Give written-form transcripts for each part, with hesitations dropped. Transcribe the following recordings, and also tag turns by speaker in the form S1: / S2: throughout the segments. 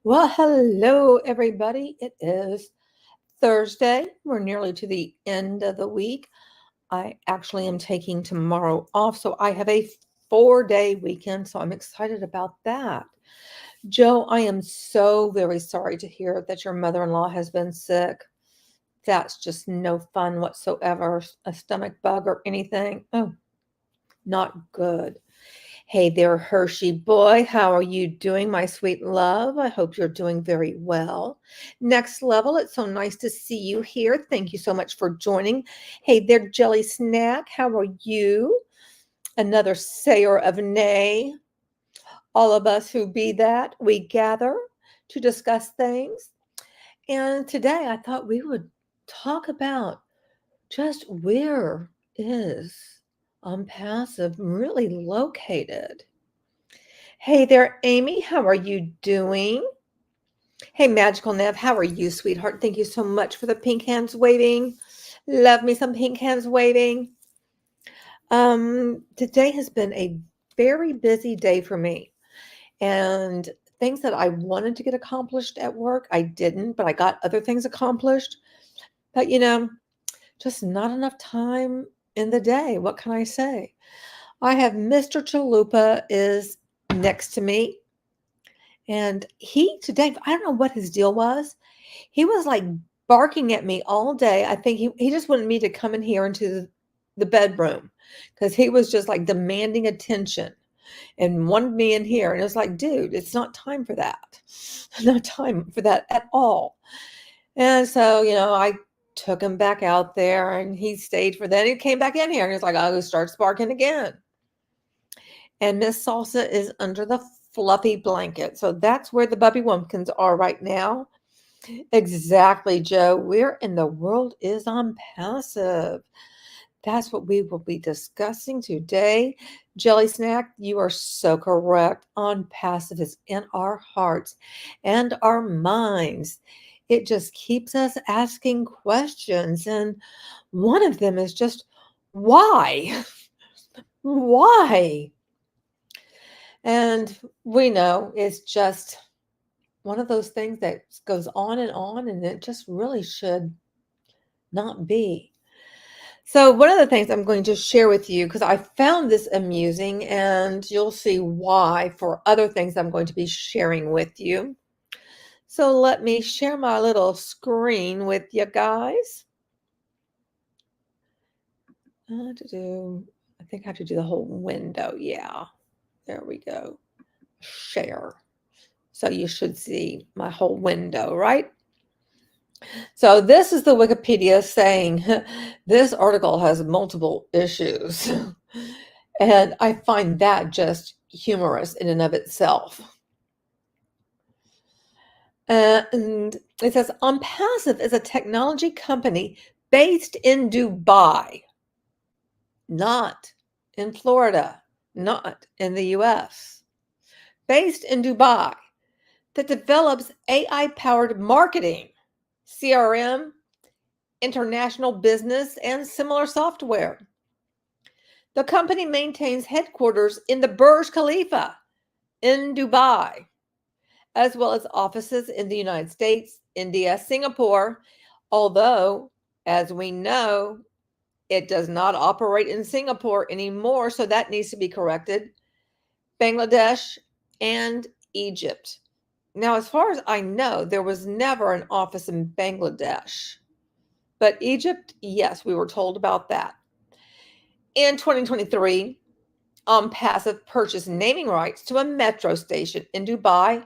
S1: Well, hello, everybody. It is Thursday. We're nearly to the end of the week. I actually am taking tomorrow off, so I have a 4-day weekend, so I'm excited about that. Joe, I am so very sorry to hear that your mother in law has been sick. That's just no fun whatsoever. A stomach bug or anything. Oh, not good. Hey there, Hershey boy. How are you doing, my sweet love? I hope you're doing very well. Next level, it's so nice to see you here. Thank you so much for joining. Hey there, Jelly Snack. How are you? Another sayer of nay. All of us who be that, we gather to discuss things. And today I thought we would talk about just where is Unpassive really located? Hey there, Amy. How are you doing? Hey, Magical Nev. How are you, sweetheart? Thank you so much for the pink hands waving. Love me some pink hands waving. Today has been a very busy day for me, and things that I wanted to get accomplished at work, I didn't, but I got other things accomplished. But just not enough time in the day. What can I say? I have Mr. Chalupa is next to me. And he today, I don't know what his deal was. He was like barking at me all day. I think he just wanted me to come in here into the bedroom because he was just like demanding attention and wanted me in here. And it was like, dude, it's not time for that. Not time for that at all. And so, I took him back out there and he stayed for then. He came back in here and he's like, oh, he starts barking again. And Miss Salsa is under the fluffy blanket. So that's where the Bubby Wumpkins are right now. Exactly, Joe. Where in the world is Unpassive? That's what we will be discussing today. Jelly Snack, you are so correct. Unpassive is in our hearts and our minds. It just keeps us asking questions. And one of them is just, why? Why? And we know it's just one of those things that goes on, and it just really should not be. So, one of the things I'm going to share with you, because I found this amusing, and you'll see why for other things I'm going to be sharing with you. So, let me share my little screen with you guys. I think I have to do the whole window. Yeah, there we go. Share. So you should see my whole window, right? So this is the Wikipedia saying this article has multiple issues. And I find that just humorous in and of itself. And it says Unpassive is a technology company based in Dubai, not in Florida, not in the US. Based in Dubai, that develops AI-powered marketing, CRM, international business, and similar software. The company maintains headquarters in the Burj Khalifa in Dubai, as well as offices in the United States, India, Singapore, although, as we know, it does not operate in Singapore anymore, so that needs to be corrected, Bangladesh, and Egypt. Now, as far as I know, there was never an office in Bangladesh. But Egypt, yes, we were told about that. In 2023, Passive purchased naming rights to a metro station in Dubai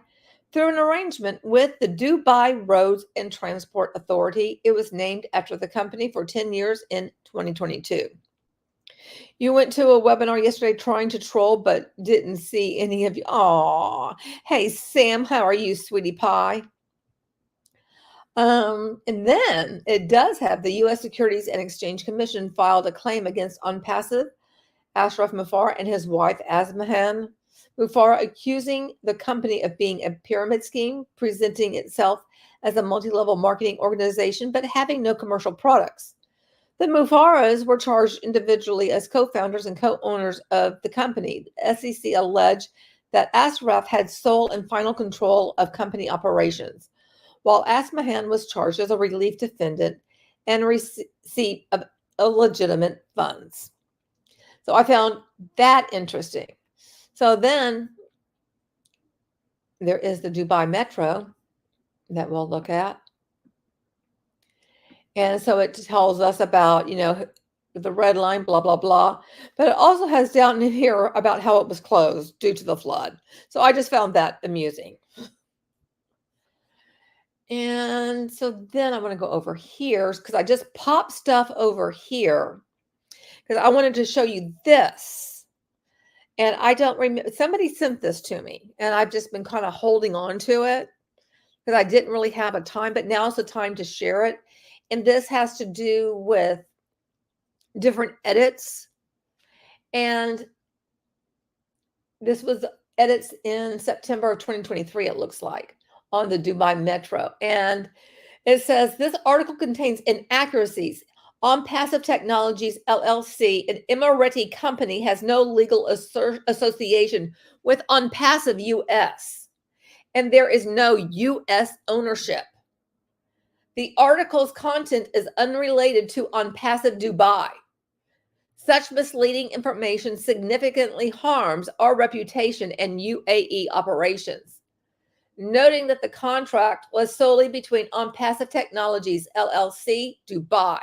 S1: through an arrangement with the Dubai Roads and Transport Authority. It was named after the company for 10 years in 2022. You went to a webinar yesterday trying to troll, but didn't see any of you. Aw. Hey, Sam, how are you, sweetie pie? And then it does have the U.S. Securities and Exchange Commission filed a claim against Unpassive, Ashraf Mufareh, and his wife, Asmahan Mufareh, accusing the company of being a pyramid scheme, presenting itself as a multi-level marketing organization, but having no commercial products. The Mufarehs were charged individually as co-founders and co-owners of the company. The SEC alleged that Ashraf had sole and final control of company operations, while Asmahan was charged as a relief defendant and receipt of illegitimate funds. So I found that interesting. So then there is the Dubai Metro that we'll look at. And so it tells us about, the red line, blah, blah, blah. But it also has down in here about how it was closed due to the flood. So I just found that amusing. And so then I want to go over here because I just popped stuff over here because I wanted to show you this. And I don't remember, somebody sent this to me and I've just been kind of holding on to it because I didn't really have a time, but now's the time to share it. And this has to do with different edits. And this was edits in September of 2023, it looks like, on the Dubai Metro. And it says, this article contains inaccuracies. ONPASSIVE Technologies, LLC, an Emirati company, has no legal association with ONPASSIVE US, and there is no US ownership. The article's content is unrelated to ONPASSIVE Dubai. Such misleading information significantly harms our reputation and UAE operations. Noting that the contract was solely between ONPASSIVE Technologies, LLC, Dubai,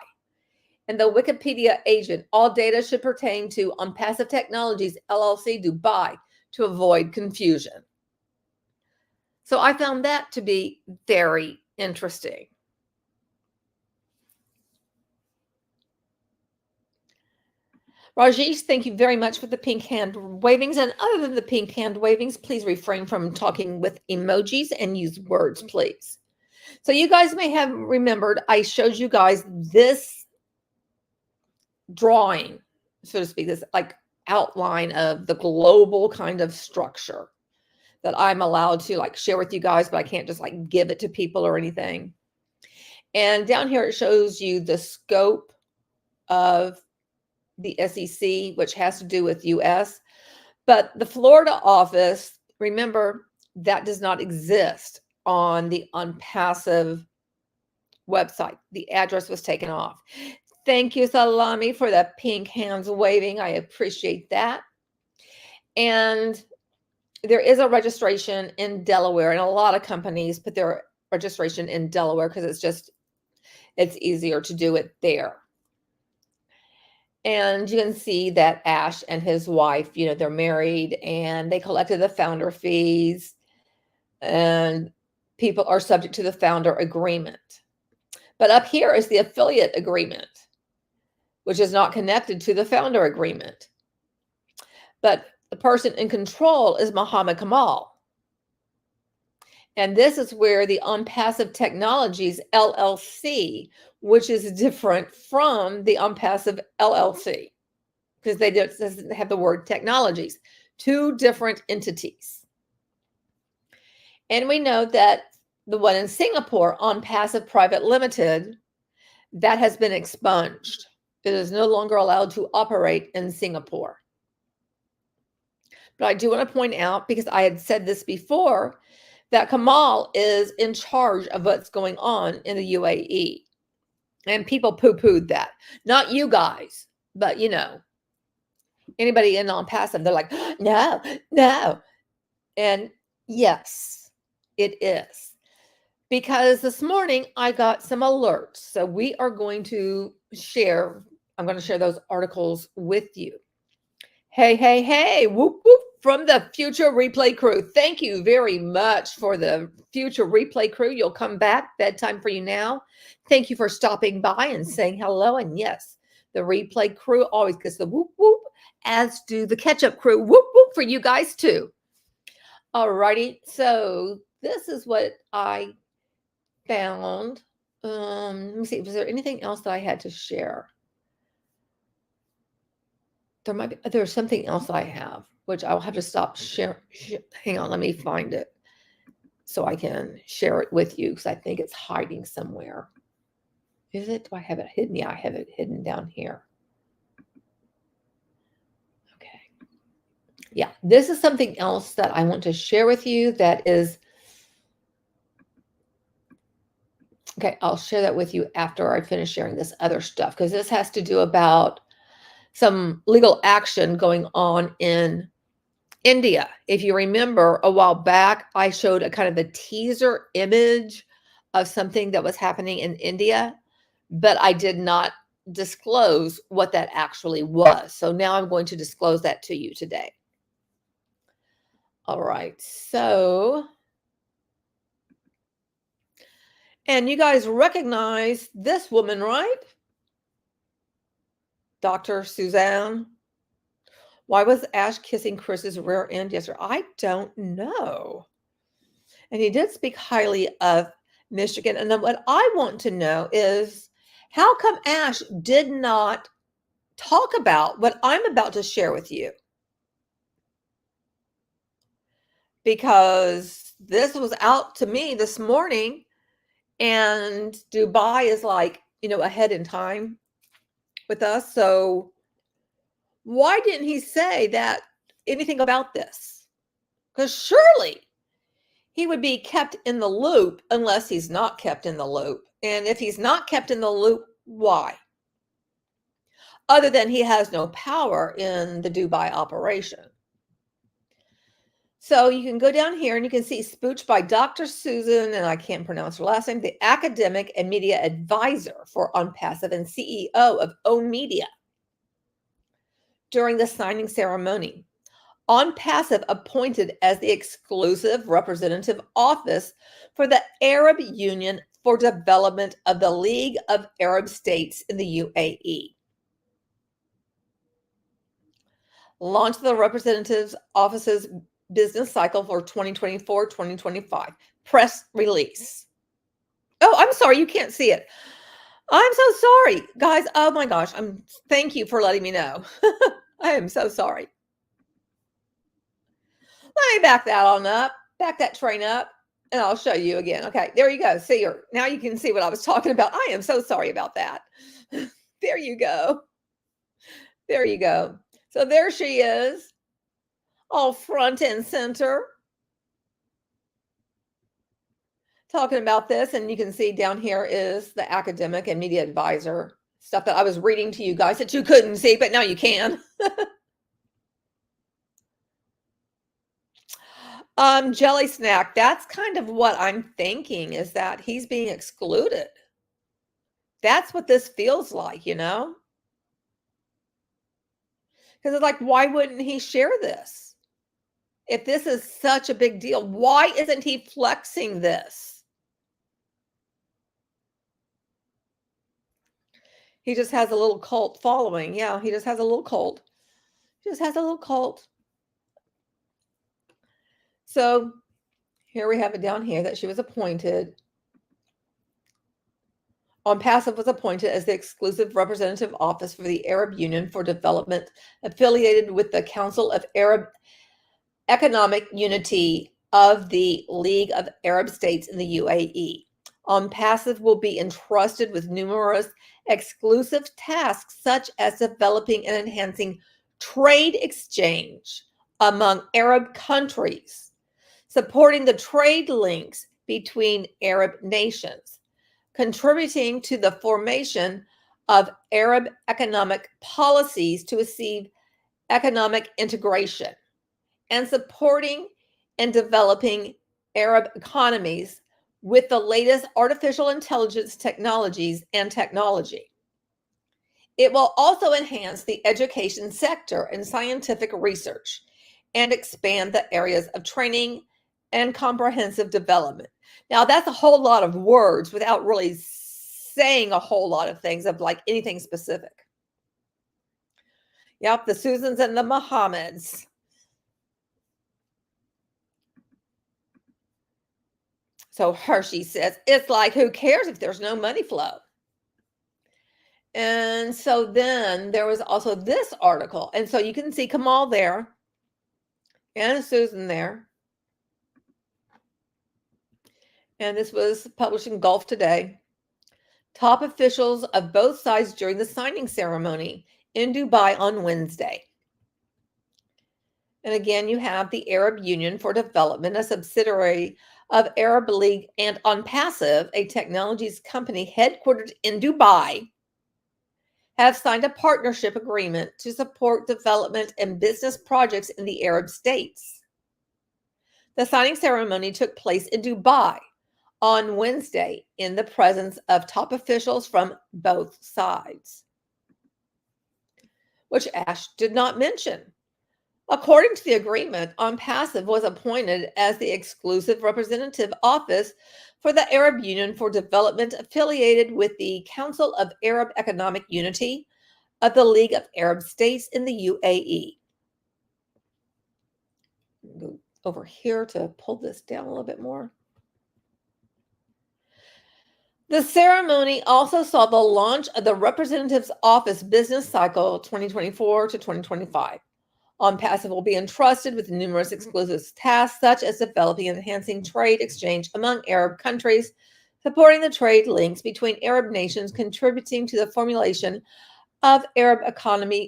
S1: and the Wikipedia agent, all data should pertain to ONPASSIVE Technologies, LLC, Dubai, to avoid confusion. So I found that to be very interesting. Rajesh, thank you very much for the pink hand wavings. And other than the pink hand wavings, please refrain from talking with emojis and use words, please. So you guys may have remembered I showed you guys this drawing, so to speak, this like outline of the global kind of structure that I'm allowed to like share with you guys, but I can't just like give it to people or anything. And down here, it shows you the scope of the SEC, which has to do with US. But the Florida office, remember, that does not exist on the ONPASSIVE website. The address was taken off. Thank you, Salami, for the pink hands waving. I appreciate that. And there is a registration in Delaware, and a lot of companies put their registration in Delaware because it's easier to do it there. And you can see that Ash and his wife, they're married and they collected the founder fees, and people are subject to the founder agreement. But up here is the affiliate agreement, which is not connected to the founder agreement. But the person in control is Muhammad Kamal. And this is where the ONPASSIVE Technologies LLC, which is different from the ONPASSIVE LLC, because they doesn't have the word technologies, two different entities. And we know that the one in Singapore, ONPASSIVE Private Limited, that has been expunged. It is no longer allowed to operate in Singapore. But I do want to point out, because I had said this before, that Kamal is in charge of what's going on in the UAE. And people poo-pooed that. Not you guys, but, anybody in ONPASSIVE, they're like, no. And yes, it is. Because this morning I got some alerts. So we are going to I'm going to share those articles with you. Hey, whoop, whoop, from the Future Replay crew. Thank you very much for the Future Replay crew. You'll come back. Bedtime for you now. Thank you for stopping by and saying hello. And yes, the Replay crew always gets the whoop, whoop, as do the Catch-Up crew. Whoop, whoop for you guys too. All righty. So this is what I found. Let me see. Was there anything else that I had to share? There's something else I have, which I'll have to stop sharing. Hang on, let me find it so I can share it with you, because I think it's hiding somewhere. Is it? Do I have it hidden? Yeah, I have it hidden down here. Okay. Yeah, this is something else that I want to share with you that is okay. I'll share that with you after I finish sharing this other stuff, because this has to do about some legal action going on in India. If you remember a while back, I showed a kind of a teaser image of something that was happening in India, but I did not disclose what that actually was. So now I'm going to disclose that to you today. All right. So, and you guys recognize this woman, right? Dr. Suzanne. Why was Ash kissing Chris's rear end yesterday? I don't know. And he did speak highly of Michigan. And then what I want to know is, how come Ash did not talk about what I'm about to share with you? Because this was out to me this morning, and Dubai is like, ahead in time with us. So why didn't he say that anything about this? Because surely he would be kept in the loop unless he's not kept in the loop. And if he's not kept in the loop, why? Other than he has no power in the Dubai operation. So you can go down here and you can see Spooch by Dr. Susan, and I can't pronounce her last name, the academic and media advisor for ONPASSIVE and CEO of Own Media. During the signing ceremony, ONPASSIVE appointed as the exclusive representative office for the Arab Union for Development of the League of Arab States in the UAE. Launched the representative's office's business cycle for 2024-2025. Press release. Oh, I'm sorry, you can't see it. I'm so sorry, guys. Oh my gosh, thank you for letting me know. I am so sorry. Let me back that on up, back that train up, and I'll show you again. Okay, there you go. See her. Now you can see what I was talking about. I am so sorry about that. There you go. There you go. So there she is, all front and center, talking about this. And you can see down here is the academic and media advisor stuff that I was reading to you guys that you couldn't see, but now you can. Jelly Snack, that's kind of what I'm thinking, is that he's being excluded. That's what this feels like, Because it's like, why wouldn't he share this? If this is such a big deal, why isn't he flexing this? He just has a little cult following. Yeah, he just has a little cult. He just has a little cult. So here we have it down here that she was appointed. ONPASSIVE was appointed as the exclusive representative office for the Arab Union for Development, affiliated with the Council of Arab Economic Unity of the League of Arab States in the UAE. ONPASSIVE will be entrusted with numerous exclusive tasks, such as developing and enhancing trade exchange among Arab countries, supporting the trade links between Arab nations, contributing to the formation of Arab economic policies to achieve economic integration, and supporting and developing Arab economies with the latest artificial intelligence technologies and technology. It will also enhance the education sector and scientific research and expand the areas of training and comprehensive development. Now, that's a whole lot of words without really saying a whole lot of things of like anything specific. Yep, the Susans and the Mohammeds. So Hershey says, it's like, who cares if there's no money flow? And so then there was also this article. And so you can see Kamal there and Susan there. And this was published in Gulf Today. Top officials of both sides during the signing ceremony in Dubai on Wednesday. And again, you have the Arab Union for Development, a subsidiary of Arab League, and ONPASSIVE, a technologies company headquartered in Dubai, have signed a partnership agreement to support development and business projects in the Arab states. The signing ceremony took place in Dubai on Wednesday in the presence of top officials from both sides, which Ash did not mention. According to the agreement, ONPASSIVE was appointed as the exclusive representative office for the Arab Union for Development, affiliated with the Council of Arab Economic Unity of the League of Arab States in the UAE. Go over here to pull this down a little bit more. The ceremony also saw the launch of the Representative's Office Business Cycle 2024 to 2025. ONPASSIVE will be entrusted with numerous exclusive tasks, such as developing and enhancing trade exchange among Arab countries, supporting the trade links between Arab nations, contributing to the formulation of Arab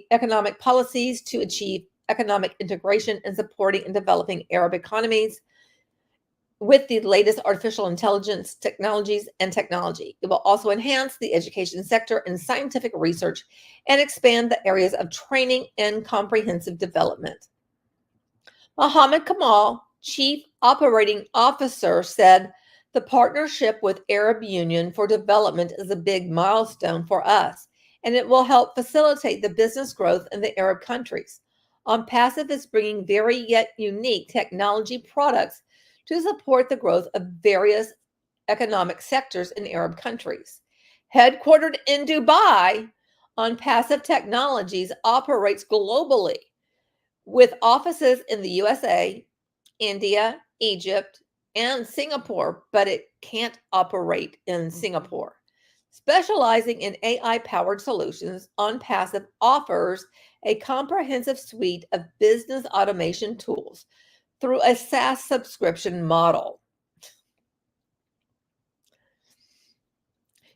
S1: economic policies to achieve economic integration, and supporting and developing Arab economies with the latest artificial intelligence technologies and technology. It will also enhance the education sector and scientific research and expand the areas of training and comprehensive development. Mohammed Kamal, Chief Operating Officer, said, "The partnership with Arab Union for Development is a big milestone for us, and it will help facilitate the business growth in the Arab countries. ONPASSIVE is bringing very yet unique technology products to support the growth of various economic sectors in Arab countries. Headquartered in Dubai, ONPASSIVE Technologies operates globally with offices in the USA, India, Egypt, and Singapore, but it can't operate in Singapore. Specializing in AI-powered solutions, ONPASSIVE offers a comprehensive suite of business automation tools through a SaaS subscription model."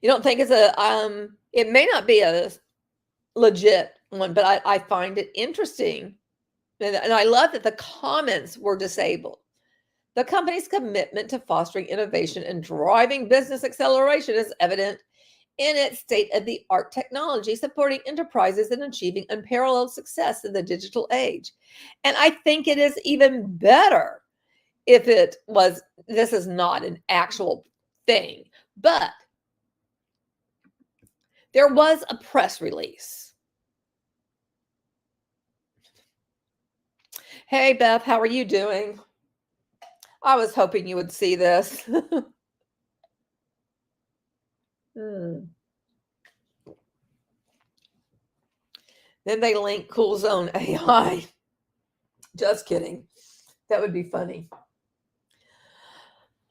S1: You don't think it's it may not be a legit one, but I find it interesting. And I love that the comments were disabled. The company's commitment to fostering innovation and driving business acceleration is evident in its state-of-the-art technology, supporting enterprises in achieving unparalleled success in the digital age. And I think it is even better if this is not an actual thing, but there was a press release. Hey, Beth, how are you doing? I was hoping you would see this. Then they link Cool Zone AI. Just kidding. That would be funny.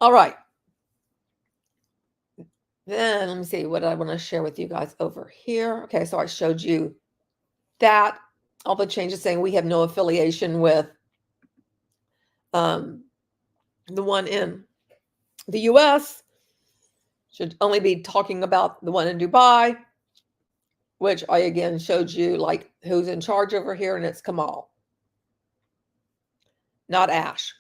S1: All right. Then let me see what I want to share with you guys over here. Okay, so I showed you that. All the changes saying we have no affiliation with the one in the US. Should only be talking about the one in Dubai, which I again showed you like who's in charge over here, and it's Kamal, not Ash.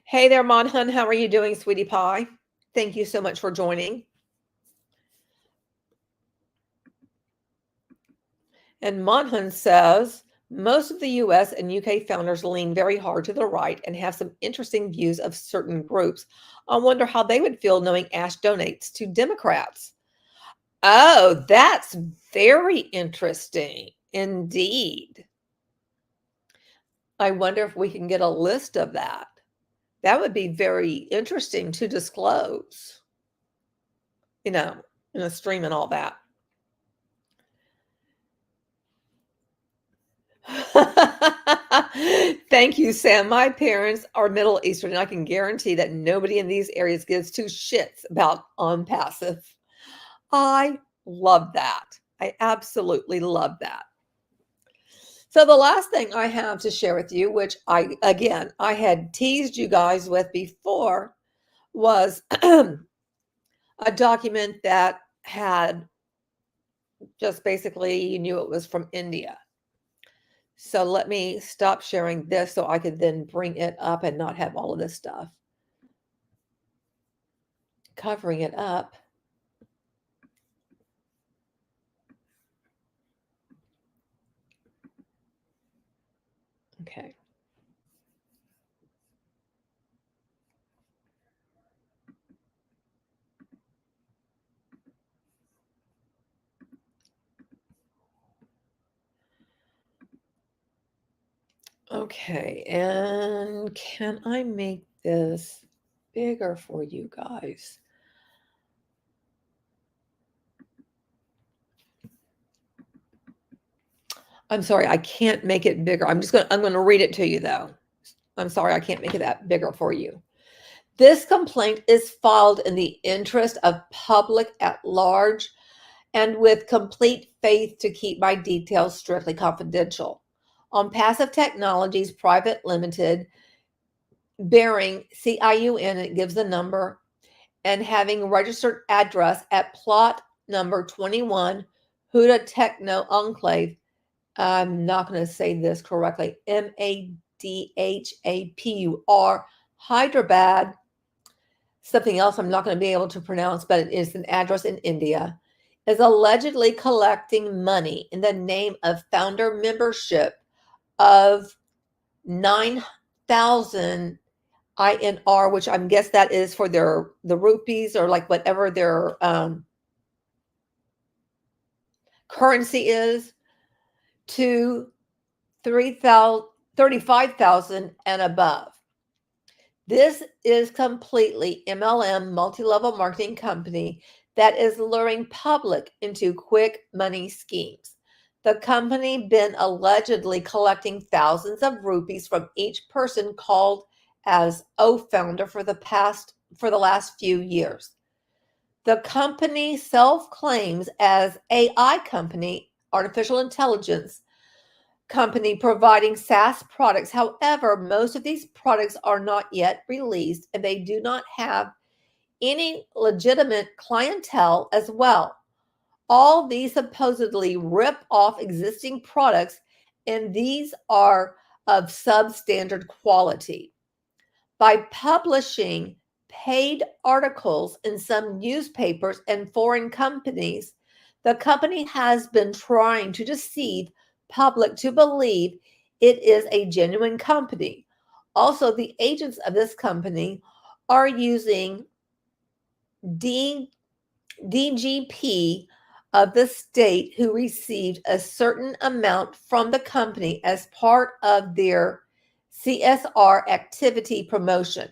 S1: Hey there, Monhun. How are you doing, sweetie pie? Thank you so much for joining. And Monhun says, most of the US and UK founders lean very hard to the right and have some interesting views of certain groups. I wonder how they would feel knowing Ash donates to Democrats. Oh, that's very interesting indeed. I wonder if we can get a list of that. That would be very interesting to disclose, in a stream and all that. Thank you, Sam. My parents are Middle Eastern, and I can guarantee that nobody in these areas gives two shits about ONPASSIVE. I love that. I absolutely love that. So the last thing I have to share with you, which I had teased you guys with before, was a document that had just basically, you knew it was from India. So let me stop sharing this so I could then bring it up and not have all of this stuff covering it up. Okay. Okay, and can I make this bigger for you guys? I'm sorry, I can't make it bigger. I'm going to read it to you though. I'm sorry, I can't make it that bigger for you. This complaint is filed in the interest of public at large and with complete faith to keep my details strictly confidential. ONPASSIVE Technologies Private Limited, bearing CIUN, it gives the number, and having registered address at plot number 21, Huda Techno Enclave. I'm not going to say this correctly. Madhapur, Hyderabad. Something else I'm not going to be able to pronounce, but it is an address in India, is allegedly collecting money in the name of founder membership of 9,000 INR, which I'm guess that is for the rupees or like whatever their currency is, to 35,000 and above. This is completely MLM, multi-level marketing company, that is luring public into quick money schemes. The company been allegedly collecting thousands of rupees from each person called as founder for the last few years. The company self-claims as AI company, artificial intelligence company, providing SaaS products. However, most of these products are not yet released and they do not have any legitimate clientele as well. All these supposedly rip off existing products, and these are of substandard quality. By publishing paid articles in some newspapers and foreign companies, the company has been trying to deceive public to believe it is a genuine company. Also, the agents of this company are using DGP of the state who received a certain amount from the company as part of their CSR activity promotion.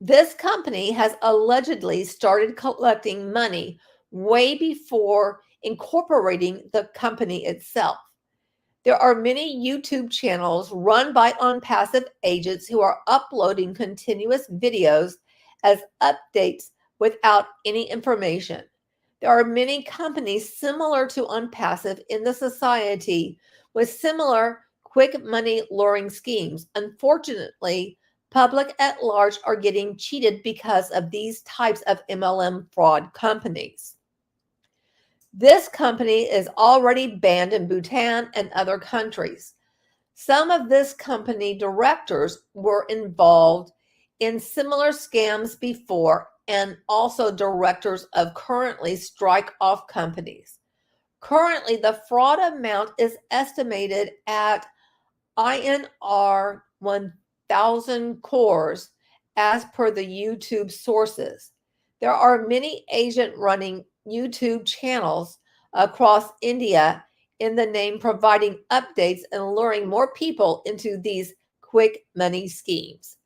S1: This company has allegedly started collecting money way before incorporating the company itself. There are many YouTube channels run by ONPASSIVE agents who are uploading continuous videos as updates without any information. There are many companies similar to ONPASSIVE in the society with similar quick money luring schemes. Unfortunately, public at large are getting cheated because of these types of MLM fraud companies. This company is already banned in Bhutan and other countries. Some of this company directors were involved in similar scams before and also directors of currently strike-off companies. Currently, the fraud amount is estimated at INR 1,000 crores as per the YouTube sources. There are many agent running YouTube channels across India in the name providing updates and luring more people into these quick money schemes.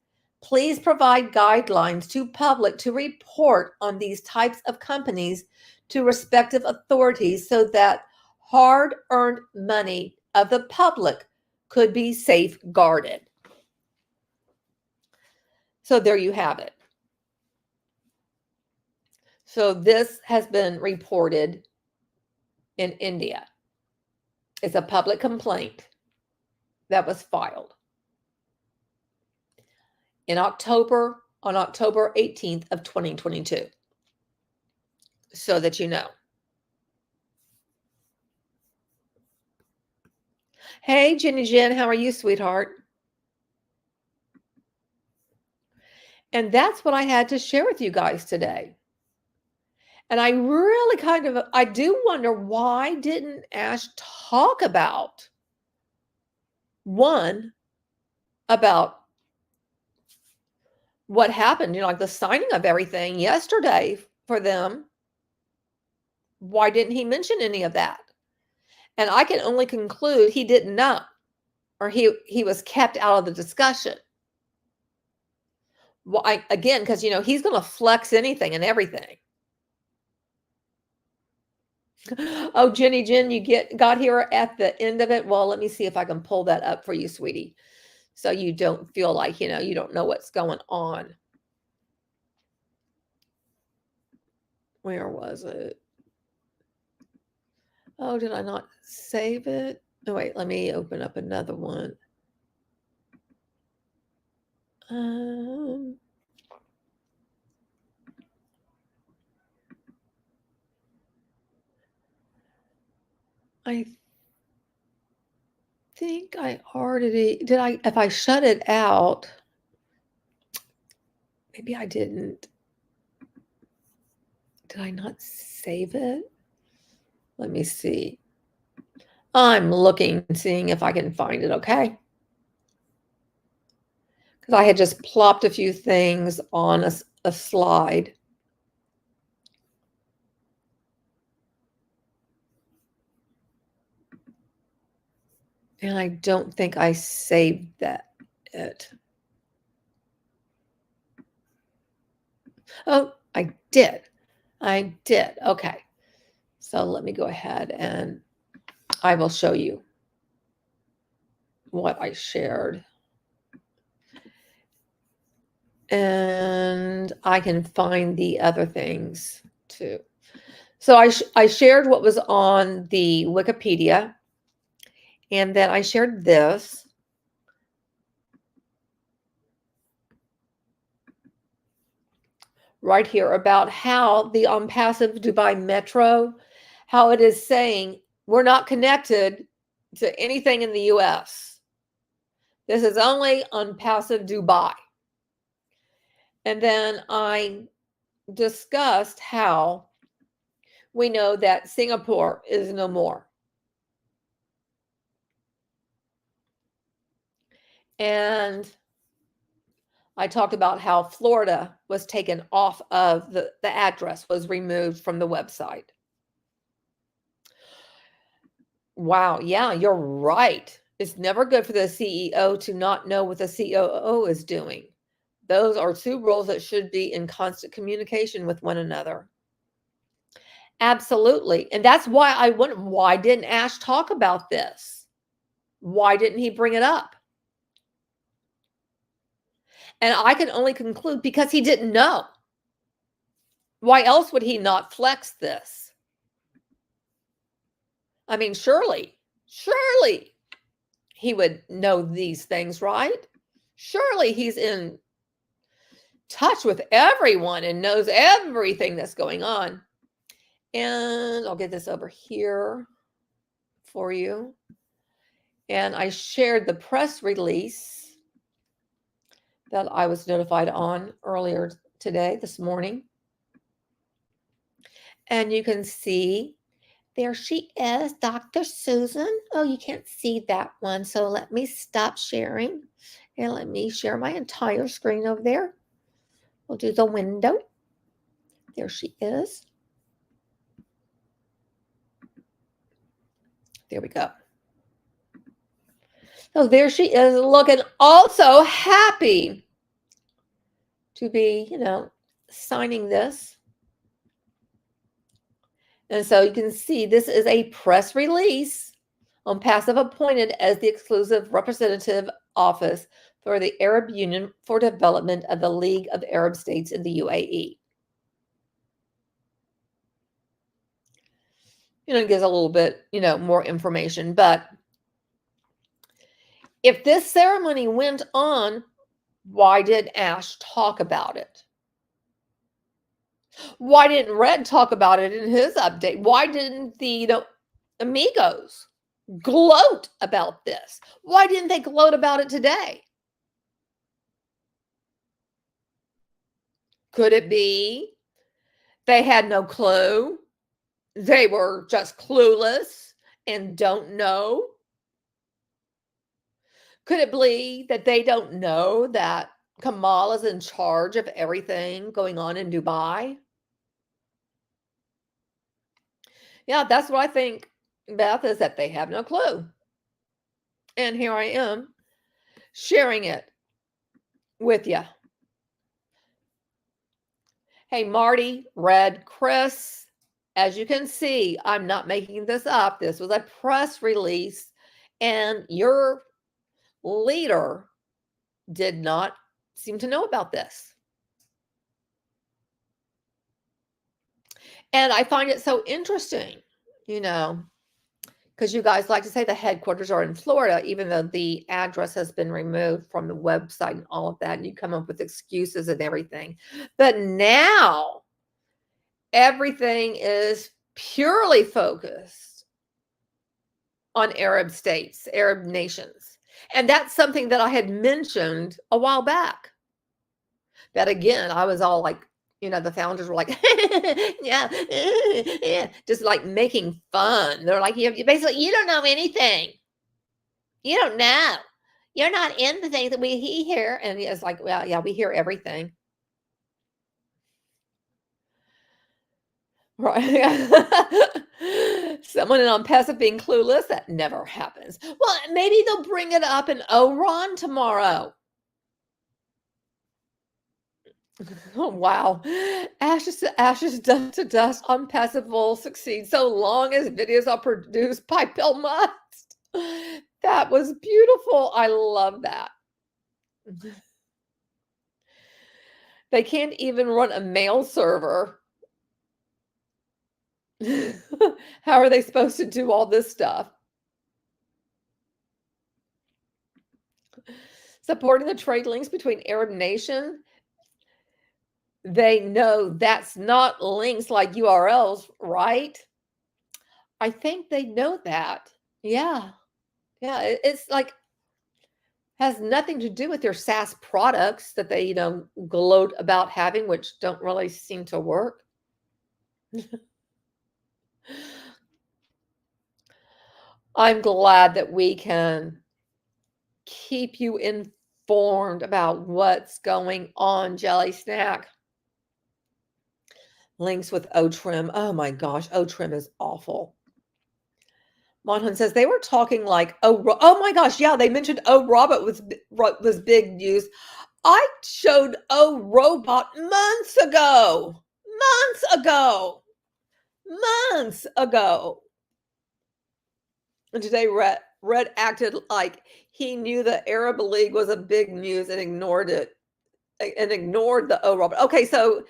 S1: Please provide guidelines to public to report on these types of companies to respective authorities so that hard-earned money of the public could be safeguarded. So there you have it. So this has been reported in India. It's a public complaint that was filed on October 18th of 2022. So that you know. Hey, Jenny Jen, how are you, sweetheart? And that's what I had to share with you guys today. And I really I do wonder, why didn't Ash talk about one, about what happened, like the signing of everything yesterday for them. Why didn't he mention any of that? And I can only conclude he didn't know, or he was kept out of the discussion. Well, again, because he's going to flex anything and everything. Oh, Jenny Jen, you got here at the end of it. Well, let me see if I can pull that up for you, sweetie, so you don't feel like you don't know what's going on. Where was it? Oh, did I not save it? Oh, wait, let me open up another one. I think I already did. If I shut it out, maybe I didn't. Did I not save it? Let me see. I'm looking, seeing if I can find it, okay? Because I had just plopped a few things on a slide. And I don't think I saved it. Oh, I did. I did. Okay. So let me go ahead and I will show you what I shared. And I can find the other things too. So I shared what was on the Wikipedia, and then I shared this. Right here about how the ONPASSIVE Dubai Metro, how it is saying we're not connected to anything in the US. This is only ONPASSIVE Dubai. And then I discussed how we know that Singapore is no more. And I talked about how Florida was taken off of the address, was removed from the website. Wow. Yeah, you're right. It's never good for the CEO to not know what the COO is doing. Those are two roles that should be in constant communication with one another. Absolutely. And that's why I wonder, why didn't Ash talk about this? Why didn't he bring it up? And I can only conclude because he didn't know. Why else would he not flex this? I mean, surely he would know these things, right? Surely he's in touch with everyone and knows everything that's going on. And I'll get this over here for you. And I shared the press release that I was notified on earlier today, this morning. And you can see there she is, Dr. Susan. Oh, you can't see that one. So let me stop sharing and let me share my entire screen over there. We'll do the window. There she is. There we go. So there she is, looking also happy to be, signing this. And so you can see this is a press release ONPASSIVE appointed as the exclusive representative office for the Arab Union for Development of the League of Arab States in the UAE. It gives a little bit, more information. But if this ceremony went on, why did Ash talk about it? Why didn't Red talk about it in his update? Why didn't the amigos gloat about this. Why didn't they gloat about it today? Could it be they had no clue? They were just clueless and don't know? Could it be that they don't know that Kamal is in charge of everything going on in Dubai? Yeah, that's what I think, Beth, is that they have no clue. And here I am sharing it with you. Hey, Marty, Red, Chris, as you can see, I'm not making this up. This was a press release, and your leader did not seem to know about this. And I find it so interesting, because you guys like to say the headquarters are in Florida, even though the address has been removed from the website and all of that, and you come up with excuses and everything. But now everything is purely focused on Arab states, Arab nations. And that's something that I had mentioned a while back. That again, I was all like, the founders were like, yeah, yeah, just like making fun. They're like, you basically, you don't know anything. You don't know. You're not in the things that we hear. And it's like, well, yeah, we hear everything. Right. Someone in ONPASSIVE being clueless, that never happens. Well, maybe they'll bring it up in Oran tomorrow. Oh, wow. Ashes to ashes, dust to dust, ONPASSIVE will succeed so long as videos are produced by Bill Must. That was beautiful. I love that. They can't even run a mail server. How are they supposed to do all this stuff? Supporting the trade links between Arab nations. They know that's not links like URLs, right? I think they know that. Yeah. Yeah. It's like, has nothing to do with their SaaS products that they, gloat about having, which don't really seem to work. I'm glad that we can keep you informed about what's going on, Jelly Snack. Links with O-Trim. Oh my gosh, O-Trim is awful. Monhun says they were talking like, oh my gosh, yeah, they mentioned Robot was big news. I showed Robot months ago. Months ago. And today Red acted like he knew the Arab League was a big news and ignored it and ignored the Robot. Okay, so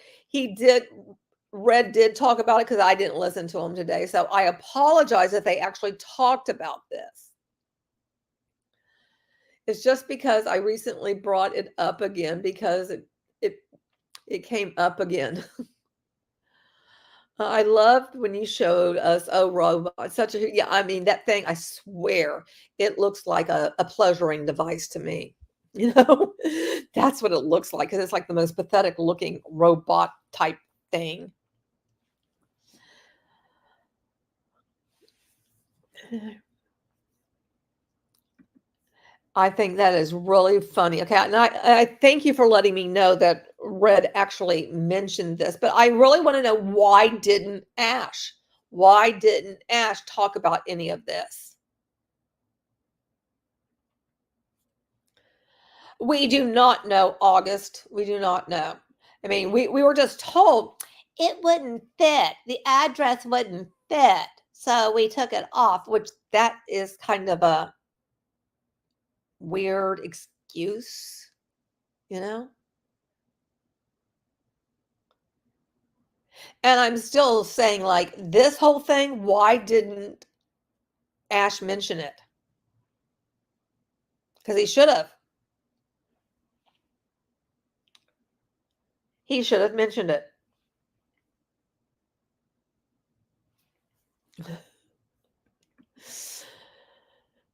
S1: Red did talk about it because I didn't listen to him today. So I apologize if they actually talked about this. It's just because I recently brought it up again because it came up again. I loved when you showed us Robot. I mean, that thing, I swear, it looks like a pleasuring device to me. That's what it looks like because it's like the most pathetic looking robot type thing. I think that is really funny. Okay, and I thank you for letting me know that Red actually mentioned this, but I really want to know why didn't Ash? Why didn't Ash talk about any of this? We do not know, August. We do not know. I mean, we were just told it wouldn't fit. The address wouldn't fit. So we took it off, which that is kind of a weird excuse, you know? And I'm still saying, like, this whole thing, why didn't Ash mention it? Because he should have. He should have mentioned it.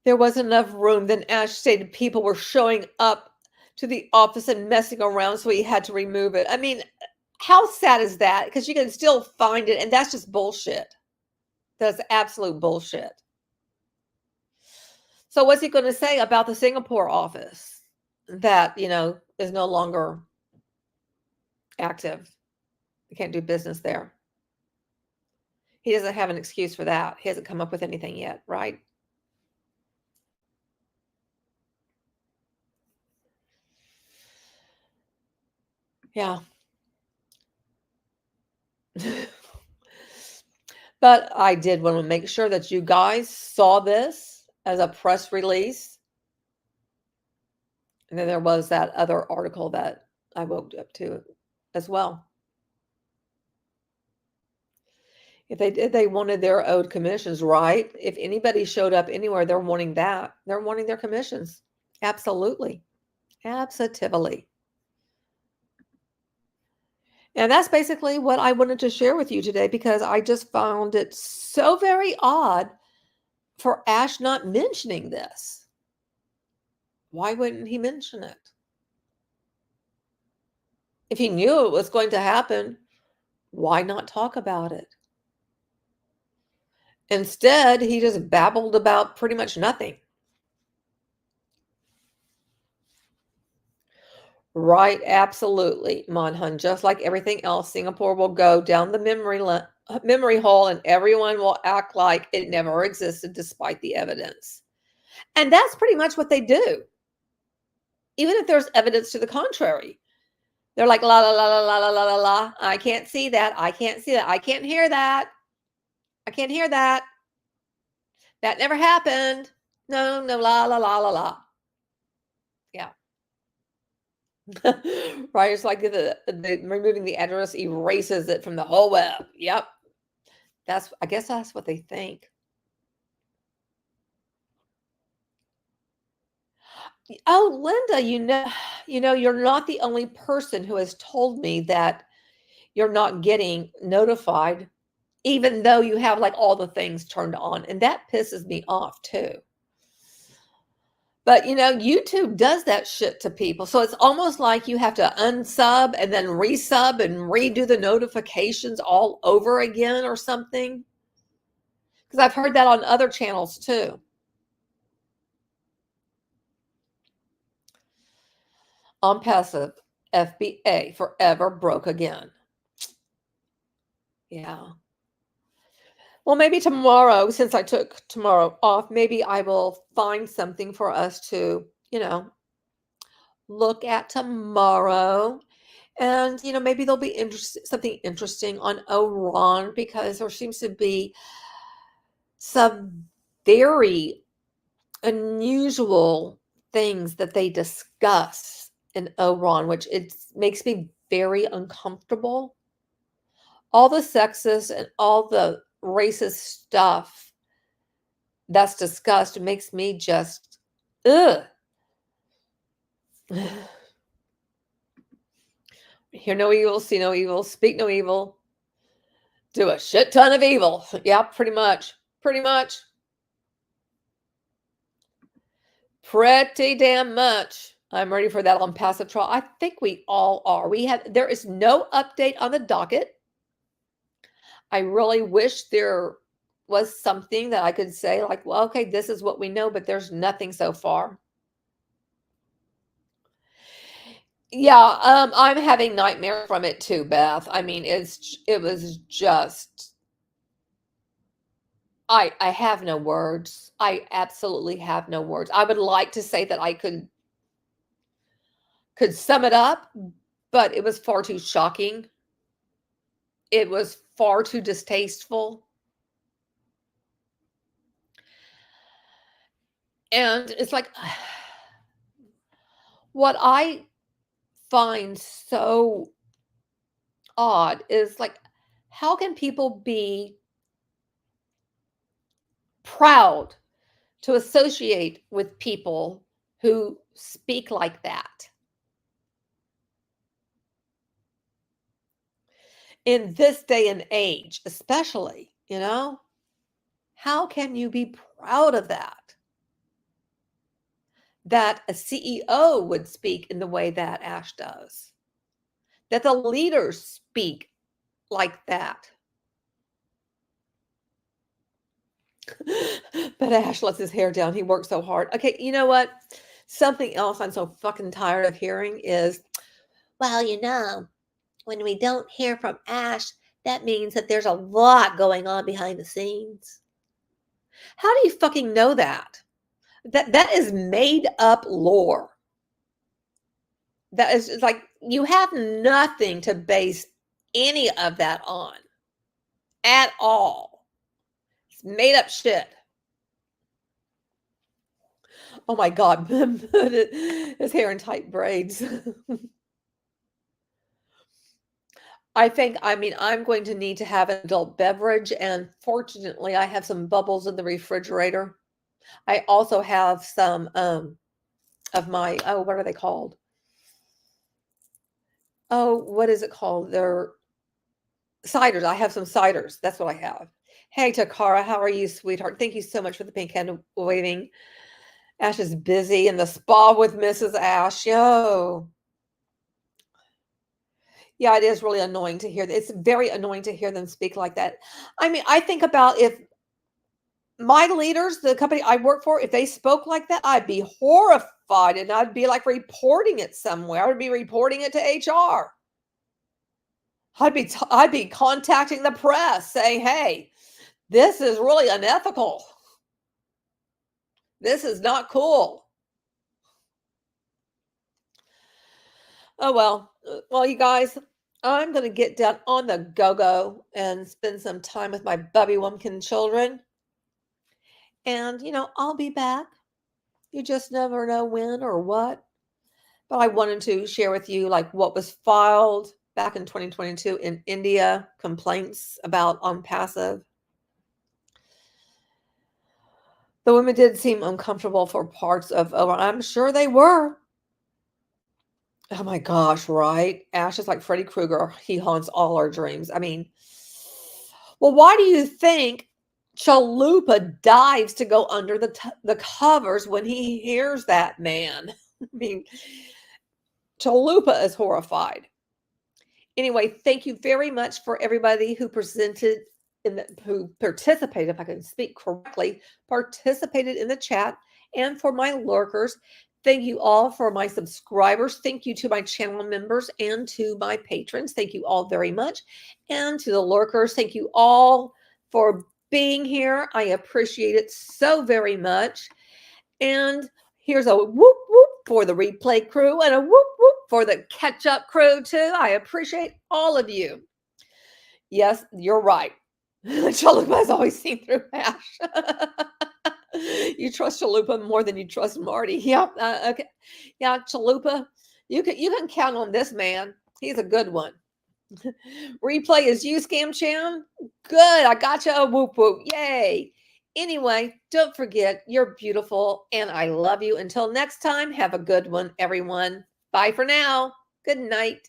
S1: There wasn't enough room. Then Ash stated people were showing up to the office and messing around, so he had to remove it. I mean, how sad is that? Because you can still find it, and that's just bullshit. That's absolute bullshit. So what's he going to say about the Singapore office that, is no longer active? You can't do business there. He doesn't have an excuse for that. He hasn't come up with anything yet, right? Yeah. But I did want to make sure that you guys saw this as a press release. And then there was that other article that I woke up to as well. If they wanted their owed commissions, right? If anybody showed up anywhere, they're wanting that. They're wanting their commissions. Absolutely. Absolutely. And that's basically what I wanted to share with you today, because I just found it so very odd for Ash not mentioning this. Why wouldn't he mention it? If he knew it was going to happen, why not talk about it? Instead, he just babbled about pretty much nothing. Right, absolutely, Monhun. Just like everything else, Singapore will go down the memory hole, and everyone will act like it never existed despite the evidence. And that's pretty much what they do. Even if there's evidence to the contrary. They're like, la, la, la, la, la, la, la, la, la. I can't see that. I can't see that. I can't hear that. I can't hear that. That never happened. No, no, la, la, la, la, la. Yeah. Right. It's like the removing the address erases it from the whole web. Yep. I guess that's what they think. Oh, Linda, you're not the only person who has told me that you're not getting notified, even though you have like all the things turned on. And that pisses me off too. But YouTube does that shit to people. So it's almost like you have to unsub and then resub and redo the notifications all over again or something. Because I've heard that on other channels too. ONPASSIVE, FBA, forever broke again. Yeah. Well, maybe tomorrow, since I took tomorrow off, maybe I will find something for us to, look at tomorrow. And, maybe there'll be something interesting on Iran, because there seems to be some very unusual things that they discuss in Iran, which it makes me very uncomfortable. All the sexist and all the racist stuff that's discussed makes me just, ugh. Hear no evil, see no evil, speak no evil, do a shit ton of evil. Yeah, pretty much. Pretty much. Pretty damn much. I'm ready for that on passive trial. I think we all are. There is no update on the docket. I really wish there was something that I could say like, well, okay, this is what we know, but there's nothing so far. Yeah, I'm having nightmares from it too, Beth. I mean, it was just, I have no words. I absolutely have no words. I would like to say that I could sum it up, but it was far too shocking. It was far too distasteful. And it's like, what I find so odd is like, how can people be proud to associate with people who speak like that in this day and age, especially, how can you be proud of that? that a CEO would speak in the way that Ash does, that the leaders speak like that. But Ash lets his hair down. He works so hard. Okay, you know what? Something else I'm so fucking tired of hearing is, well, when we don't hear from Ash, that means that there's a lot going on behind the scenes. How do you fucking know that? That is made up lore. That is like, you have nothing to base any of that on at all. It's made up shit. Oh my God, his hair in tight braids. I'm going to need to have an adult beverage, and fortunately, I have some bubbles in the refrigerator. I also have some of my, oh, what are they called? Oh, what is it called? They're ciders. I have some ciders. That's what I have. Hey, Takara, how are you, sweetheart? Thank you so much for the pink hand waving. Ash is busy in the spa with Mrs. Ash. Yo. Yeah, it is really annoying to hear. It's very annoying to hear them speak like that. I think about if my leaders, the company I work for, if they spoke like that, I'd be horrified, and I'd be like reporting it somewhere. I would be reporting it to HR. I'd be contacting the press saying, "Hey, this is really unethical. This is not cool." Oh well, you guys, I'm gonna get down on the go-go and spend some time with my Bubby Wumpkin children, and I'll be back. You just never know when or what. But I wanted to share with you like what was filed back in 2022 in India, complaints about ONPASSIVE. The women did seem uncomfortable for parts of, oh, I'm sure they were. Oh my gosh, right? Ash is like Freddy Krueger. He haunts all our dreams. Well, why do you think Chalupa dives to go under the covers when he hears that man? I mean, Chalupa is horrified. Anyway, thank you very much for everybody who who participated, if I can speak correctly, participated in the chat, and for my lurkers. Thank you all for my subscribers. Thank you to my channel members and to my patrons. Thank you all very much. And to the lurkers, thank you all for being here. I appreciate it so very much. And here's a whoop whoop for the replay crew and a whoop whoop for the catch up crew too. I appreciate all of you. Yes, you're right. Chalupa has always seen through Ash. You trust Chalupa more than you trust Marty. Yep. Okay. Yeah, Chalupa, you can count on this man. He's a good one. Replay is you, Scam Chan. Good. I got you a whoop whoop. Yay. Anyway, don't forget, you're beautiful and I love you. Until next time, have a good one, everyone. Bye for now. Good night.